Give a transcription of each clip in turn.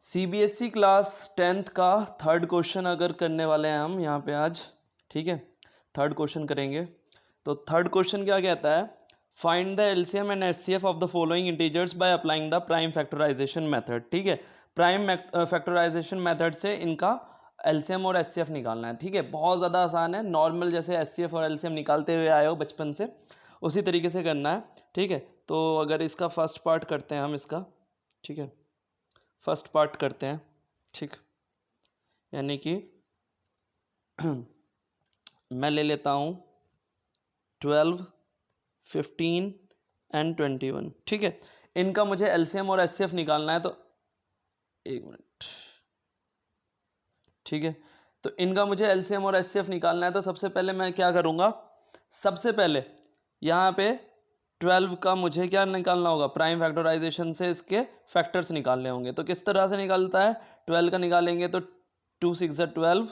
CBSE class 10th का third question अगर करने वाले हैं हम यहाँ पे आज, ठीक है, थर्ड क्वेश्चन करेंगे। तो थर्ड क्वेश्चन क्या कहता है, find the LCM and HCF of the following integers by applying the prime factorization method. ठीक है, प्राइम फैक्टराइजेशन मेथड से इनका एलसीएम और एचसीएफ निकालना है। ठीक है, बहुत ज़्यादा आसान है, नॉर्मल जैसे एचसीएफ और एलसीएम निकालते हुए आए हो बचपन से, उसी तरीके से करना है। ठीक है, तो अगर इसका फर्स्ट पार्ट करते हैं हम इसका, ठीक है, फर्स्ट पार्ट करते हैं, ठीक, यानी कि मैं ले लेता हूँ 12, 15 एंड 21। ठीक है, इनका मुझे एलसीएम और एचसीएफ निकालना है, तो एक मिनट, ठीक है, तो इनका मुझे एलसीएम और एचसीएफ निकालना है। तो सबसे पहले मैं क्या करूँगा, सबसे पहले यहाँ पे 12 का मुझे क्या निकालना होगा, प्राइम फैक्टराइजेशन से इसके फैक्टर्स निकालने होंगे। तो किस तरह से निकालता है, 12 का निकालेंगे तो 2 6 12,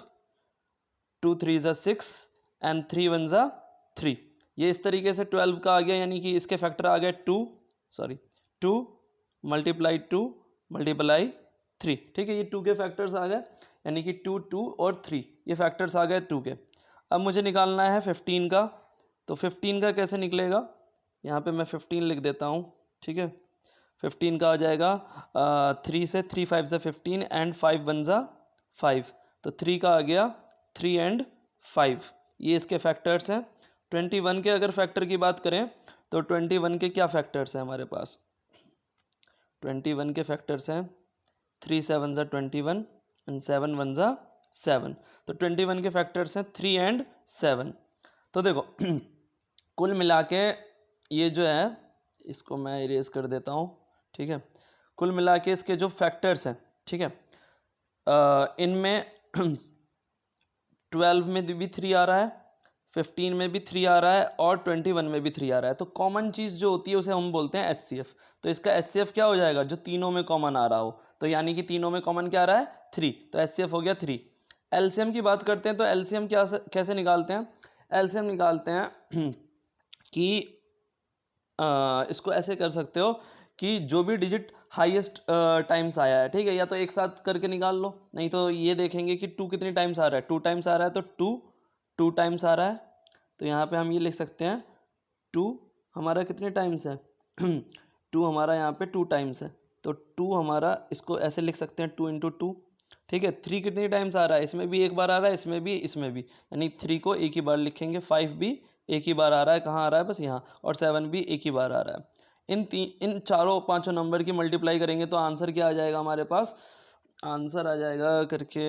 2 3 6 एंड 3 1 3। ये इस तरीके से 12 का आ गया, यानी कि इसके फैक्टर आ गए 2 मल्टीप्लाई 2 मल्टीप्लाई 3। ठीक है, ये 2 के फैक्टर्स आ गए, यानी कि 2 2 और 3, ये फैक्टर्स आ गए 2 के। अब मुझे निकालना है 15 का, तो 15 का कैसे निकलेगा, यहाँ पे मैं 15 लिख देता हूँ। ठीक है, 15 का आ जाएगा 3 से 3 5 से 15 एंड 5 1 5, तो 3 का आ गया 3 एंड 5, ये इसके फैक्टर्स हैं। 21 के अगर फैक्टर की बात करें तो 21 के क्या फैक्टर्स हैं हमारे पास, 21 के फैक्टर्स हैं 3 7 21 एंड 7 1 7, तो 21 के फैक्टर्स हैं 3 एंड 7। तो देखो कुल मिला के ये जो है, इसको मैं इरेज कर देता हूँ। ठीक है, कुल मिला के इसके जो फैक्टर्स हैं, ठीक है, इनमें 12 में भी 3 आ रहा है, 15 में भी 3 आ रहा है और 21 में भी 3 आ रहा है। तो कॉमन चीज़ जो होती है उसे हम बोलते हैं एचसीएफ। तो इसका एचसीएफ क्या हो जाएगा, जो तीनों में कॉमन आ रहा हो, तो यानी कि तीनों में कॉमन क्या आ रहा है 3, तो एचसीएफ हो गया 3। एलसीएम की बात करते हैं, तो एलसीएम क्या कैसे निकालते हैं, एलसीएम निकालते हैं कि इसको ऐसे कर सकते हो कि जो भी डिजिट हाईएस्ट टाइम्स आया है, ठीक है, या तो एक साथ करके निकाल लो, नहीं तो ये देखेंगे कि 2 कितनी टाइम्स आ रहा है, 2 टाइम्स आ रहा है, तो 2 टाइम्स आ रहा है, तो यहाँ पे हम ये लिख सकते हैं 2 हमारा कितने टाइम्स है 2 हमारा यहाँ पे 2 टाइम्स है, तो 2 हमारा, इसको ऐसे लिख सकते हैं 2 इंटू 2। ठीक है, 3 कितनी टाइम्स आ रहा है, इसमें भी एक बार आ रहा है, इसमें भी, यानी 3 को एक ही बार लिखेंगे, 5 भी एक ही बार आ रहा है, कहाँ आ रहा है, बस यहाँ, और 7 भी एक ही बार आ रहा है। इन चारों पांचों नंबर की मल्टीप्लाई करेंगे तो आंसर क्या आ जाएगा हमारे पास, आंसर आ जाएगा करके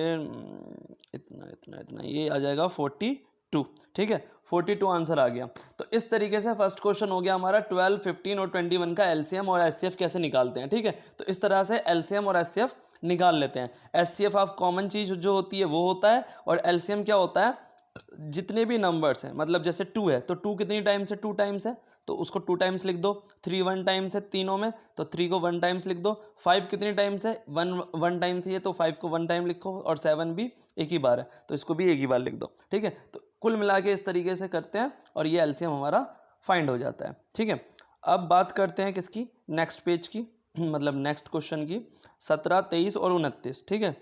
इतना इतना इतना, ये आ जाएगा 42। ठीक है, 42 आंसर आ गया। तो इस तरीके से फर्स्ट क्वेश्चन हो गया हमारा 12, 15 और 21 का एलसीएम और एचसीएफ कैसे निकालते हैं। ठीक है, तो इस तरह से एलसीएम और एचसीएफ निकाल लेते हैं। एचसीएफ ऑफ कॉमन चीज जो होती है वो होता है, और एलसीएम क्या होता है, जितने भी नंबर्स हैं, मतलब जैसे 2 है तो 2 कितनी टाइम्स है, 2 टाइम्स है, तो उसको 2 टाइम्स लिख दो। 3 1 टाइम्स है तीनों में, तो 3 को 1 टाइम्स लिख दो। 5 कितनी टाइम्स है, 1 टाइम्स ही है, तो 5 को 1 टाइम लिखो, और 7 भी एक ही बार है, तो इसको भी एक ही बार लिख दो। ठीक है, तो कुल मिला के इस तरीके से करते हैं और ये एलसीएम हमारा फाइंड हो जाता है। ठीक है, अब बात करते हैं किसकी, नेक्स्ट पेज की, मतलब नेक्स्ट क्वेश्चन की, 17, 23 और 29। ठीक है,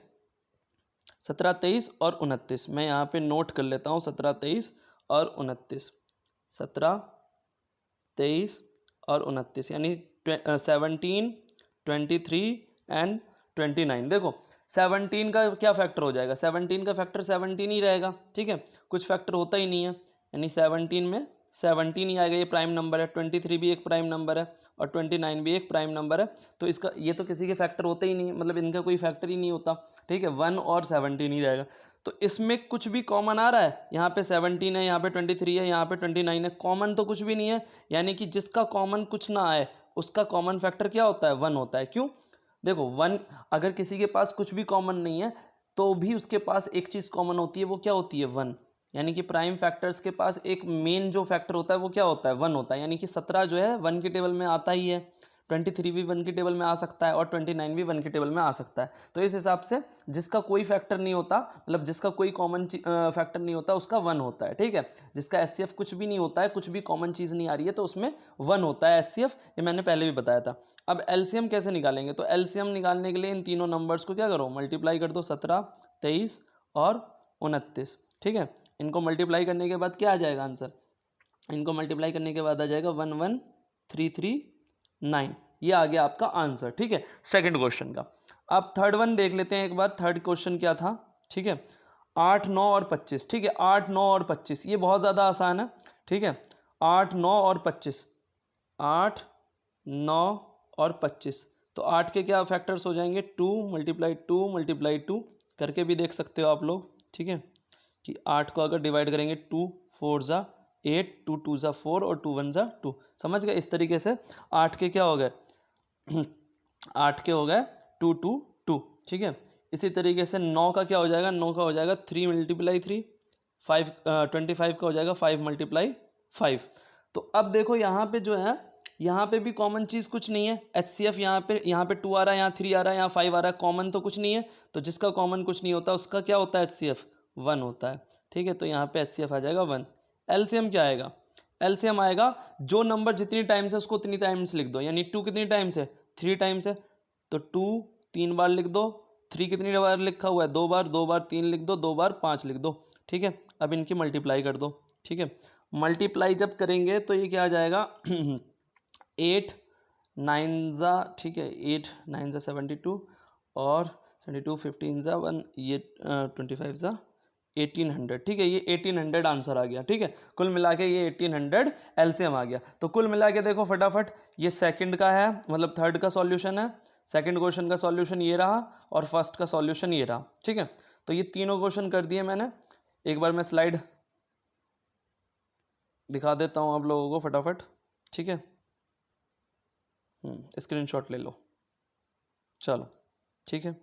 17, 23 और 29 मैं यहाँ पे नोट कर लेता हूँ, 17, 23 और 29, 17, 23 और 29, यानी 17, 23 एंड 29। देखो 17 का क्या फैक्टर हो जाएगा, 17 का फैक्टर 17 ही रहेगा। ठीक है, कुछ फैक्टर होता ही नहीं है, यानी 17 में 17 ही आएगा, ये प्राइम नंबर है। 23 भी एक प्राइम नंबर है और 29 भी एक प्राइम नंबर है, तो इसका ये तो किसी के फैक्टर होते ही नहीं, मतलब इनका कोई फैक्टर ही नहीं होता। ठीक है, 1 और 17 ही रहेगा। तो इसमें कुछ भी कॉमन आ रहा है, यहाँ पे 17 है, यहाँ पे 23 है, यहाँ पे 29 है, कॉमन तो कुछ भी नहीं है, यानी कि जिसका कॉमन कुछ ना आए उसका कॉमन फैक्टर क्या होता है, 1 होता है। क्यों, देखो 1, अगर किसी के पास कुछ भी कॉमन नहीं है तो भी उसके पास एक चीज़ कॉमन होती है, वो क्या होती है, 1। यानी कि प्राइम फैक्टर्स के पास एक मेन जो फैक्टर होता है वो क्या होता है, 1 होता है। यानी कि 17 जो है 1 की टेबल में आता ही है, 23 भी 1 की टेबल में आ सकता है और 29 भी 1 की टेबल में आ सकता है। तो इस हिसाब से जिसका कोई फैक्टर नहीं होता, मतलब जिसका कोई कॉमन फैक्टर नहीं होता, उसका 1 होता है। ठीक है, जिसका एचसीएफ कुछ भी नहीं होता है, कुछ भी कॉमन चीज़ नहीं आ रही है, तो उसमें 1 होता है एचसीएफ, ये मैंने पहले भी बताया था। अब एलसीएम कैसे निकालेंगे, तो एलसीएम निकालने के लिए इन तीनों नंबर्स को क्या करो, मल्टीप्लाई कर दो, 17, 23 और 29, ठीक है। इनको मल्टीप्लाई करने के बाद क्या आ जाएगा आंसर, इनको मल्टीप्लाई करने के बाद आ जाएगा 11339, ये आ गया आपका आंसर, ठीक है, सेकंड क्वेश्चन का। अब थर्ड वन देख लेते हैं एक बार, थर्ड क्वेश्चन क्या था, ठीक है। 8, 9 और 25, ठीक है, 8, 9 और 25, ये बहुत ज़्यादा आसान है, ठीक है। 8, 9 और 25, 8, 9 और 25, तो 8 के क्या फैक्टर्स हो जाएंगे, 2 मल्टीप्लाई 2 करके भी देख सकते हो आप लोग, ठीक है, कि 8 को अगर डिवाइड करेंगे 2 4 ज़ा 8, 2 2 ज़ा 4 और 2 1 ज़ा 2, समझ गए। इस तरीके से 8 के क्या हो गए 8 के हो गए 2 2 2, ठीक है। इसी तरीके से 9 का क्या हो जाएगा, 9 का हो जाएगा 3 मल्टीप्लाई 3, 5 25 का हो जाएगा 5 मल्टीप्लाई 5। तो अब देखो यहाँ पे जो है, यहाँ पे भी कॉमन चीज़ कुछ नहीं है, HCF यहाँ पे 2 आ रहा है, यहाँ 3 आ रहा है, यहाँ 5 आ रहा है, कॉमन तो कुछ नहीं है, तो जिसका कॉमन कुछ नहीं होता उसका क्या होता है, HCF 1 होता है, ठीक है। तो यहाँ पे HCF आ जाएगा 1। LCM क्या आएगा, LCM आएगा जो नंबर जितनी टाइम्स है उसको उतनी टाइम्स लिख दो, यानी 2 कितनी टाइम्स है, 3 टाइम्स है, तो 2 3 बार लिख दो, 3 कितनी बार लिखा हुआ है, 2 बार, 2 बार 3 लिख दो, 2 बार 5 लिख दो, ठीक है। अब इनकी मल्टीप्लाई कर दो, ठीक है। मल्टीप्लाई जब करेंगे तो ये क्या आ जाएगा 8 9 ज़ा, ठीक है, 8 9 ज़ा 72 और 72 15 ज़ा 1, ये 25 ज़ा 1800, ठीक है, ये 1800 आंसर आ गया, ठीक है। कुल मिला के ये 1800 एलसीएम आ गया। तो कुल मिला के देखो फटाफट, ये सेकंड का है, मतलब थर्ड का सॉल्यूशन है, सेकंड क्वेश्चन का सॉल्यूशन ये रहा और फर्स्ट का सॉल्यूशन ये रहा, ठीक है। तो ये तीनों क्वेश्चन कर दिए मैंने। एक बार मैं स्लाइड दिखा देता हूँ आप लोगों को फटाफट, ठीक है। स्क्रीनशॉट ले लो, चलो, ठीक है।